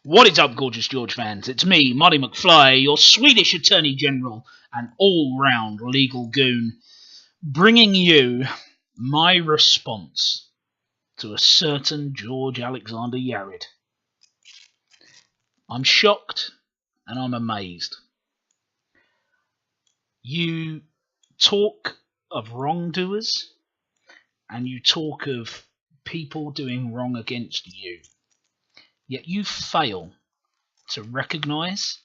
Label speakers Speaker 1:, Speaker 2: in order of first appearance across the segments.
Speaker 1: What is up, gorgeous George fans? It's me, Marty McFly, your Swedish Attorney General and all-round legal goon, bringing you my response to a certain George Alexander Yared. I'm shocked and I'm amazed. You talk of wrongdoers and you talk of people doing wrong against you. Yet you fail to recognise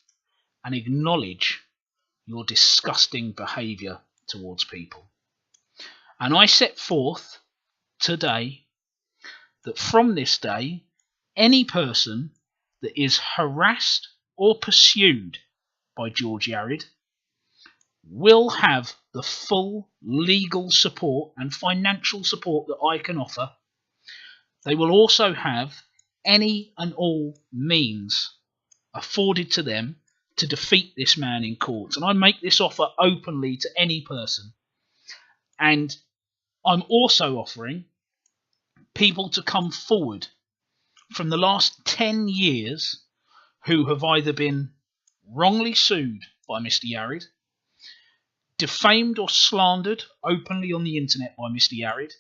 Speaker 1: and acknowledge your disgusting behaviour towards people. And I set forth today that from this day, any person that is harassed or pursued by George Yared will have the full legal support and financial support that I can offer. They will also have any and all means afforded to them to defeat this man in court. And I make this offer openly to any person. And I'm also offering people to come forward from the last 10 years who have either been wrongly sued by Mr. Yared, defamed or slandered openly on the internet by Mr. Yared,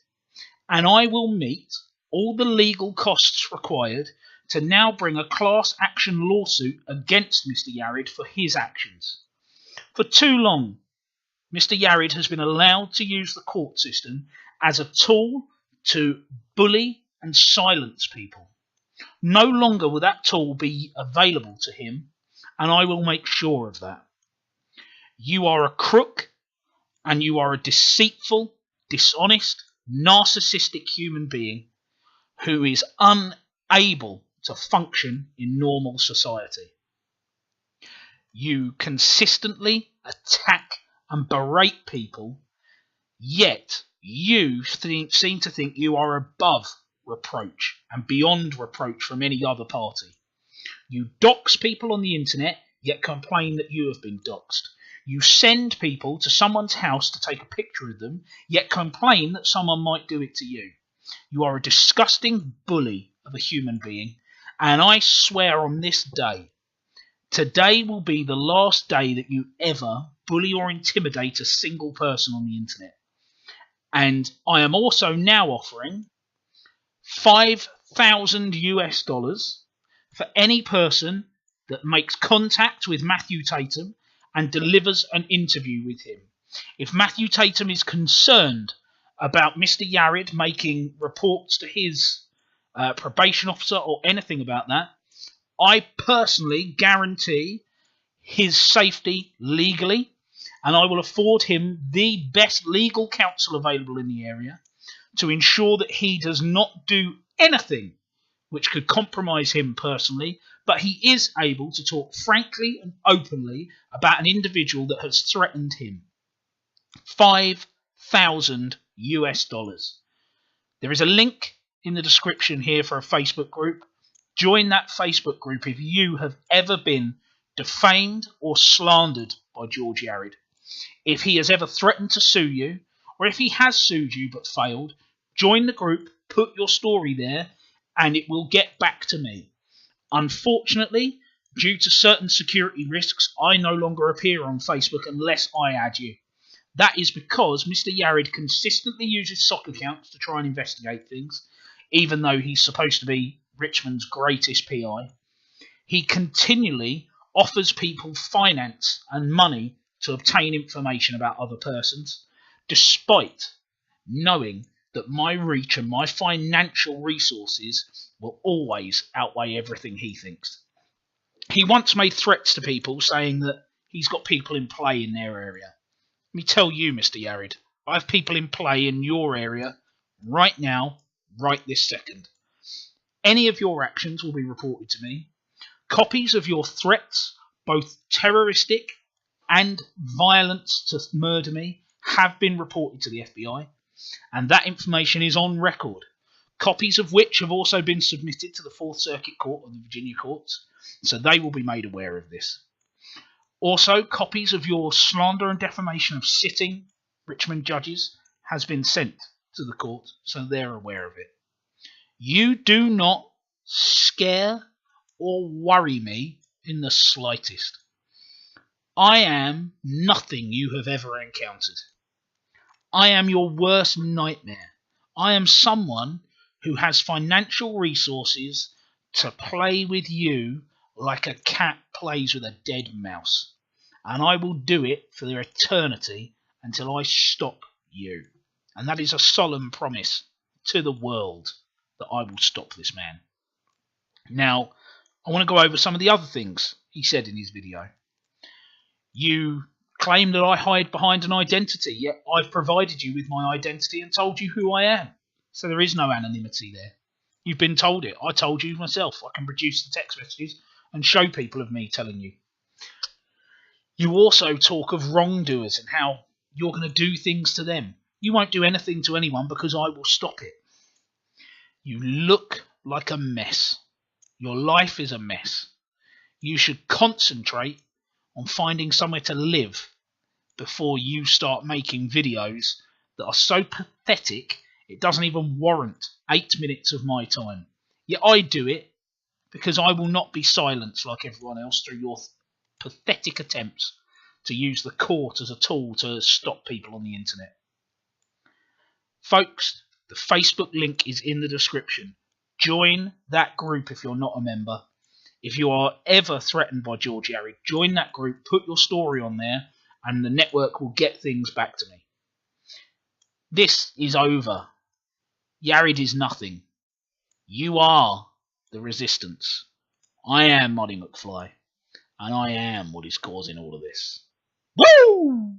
Speaker 1: and I will meet all the legal costs required to now bring a class action lawsuit against Mr. Yared for his actions. For too long, Mr. Yared has been allowed to use the court system as a tool to bully and silence people. No longer will that tool be available to him, and I will make sure of that. You are a crook, and you are a deceitful, dishonest, narcissistic human being who is unable to function in normal society. You consistently attack and berate people, yet you seem to think you are above reproach and beyond reproach from any other party. You dox people on the internet, yet complain that you have been doxed. You send people to someone's house to take a picture of them, yet complain that someone might do it to you. You are a disgusting bully of a human being, and I swear on this day, today will be the last day that you ever bully or intimidate a single person on the internet. And I am also now offering $5,000 for any person that makes contact with Matthew Tatum and delivers an interview with him. If Matthew Tatum is concerned about Mr. Yared making reports to his probation officer or anything about that, I personally guarantee his safety legally, and I will afford him the best legal counsel available in the area to ensure that he does not do anything which could compromise him personally, but he is able to talk frankly and openly about an individual that has threatened him. $5,000. There is a link in the description here for a Facebook group. Join that Facebook group if you have ever been defamed or slandered by George Yared. If he has ever threatened to sue you, or if he has sued you but failed, join the group, put your story there, and it will get back to me. Unfortunately, due to certain security risks, I no longer appear on Facebook unless I add you. That is because Mr. Yared consistently uses sock accounts to try and investigate things, even though he's supposed to be Richmond's greatest PI. He continually offers people finance and money to obtain information about other persons, despite knowing that my reach and my financial resources will always outweigh everything he thinks. He once made threats to people saying that he's got people in play in their area. Let me tell you, Mr. Yared, I have people in play in your area right now, right this second. Any of your actions will be reported to me. Copies of your threats, both terroristic and violence to murder me, have been reported to the FBI, and that information is on record. Copies of which have also been submitted to the Fourth Circuit Court of the Virginia courts, so they will be made aware of this. Also, copies of your slander and defamation of sitting Richmond judges has been sent to the court, so they're aware of it. You do not scare or worry me in the slightest. I am nothing you have ever encountered. I am your worst nightmare. I am someone who has financial resources to play with you like a cat plays with a dead mouse. And I will do it for their eternity until I stop you. And that is a solemn promise to the world that I will stop this man. Now, I want to go over some of the other things he said in his video. You claim that I hide behind an identity, yet I've provided you with my identity and told you who I am. So there is no anonymity there. You've been told it. I told you myself. I can produce the text messages and show people of me telling you. You also talk of wrongdoers and how you're going to do things to them. You won't do anything to anyone because I will stop it. You look like a mess. Your life is a mess. You should concentrate on finding somewhere to live before you start making videos that are so pathetic it doesn't even warrant 8 minutes of my time. Yet I do it because I will not be silenced like everyone else through your pathetic attempts to use the court as a tool to stop people on the internet. Folks, the Facebook link is in the description. Join that group if you're not a member. If you are ever threatened by George Yarid, join that group, put your story on there, and the network will get things back to me. This is over. Yarid is nothing. You are the resistance. I am Marty McFly, and I am what is causing all of this. Woo!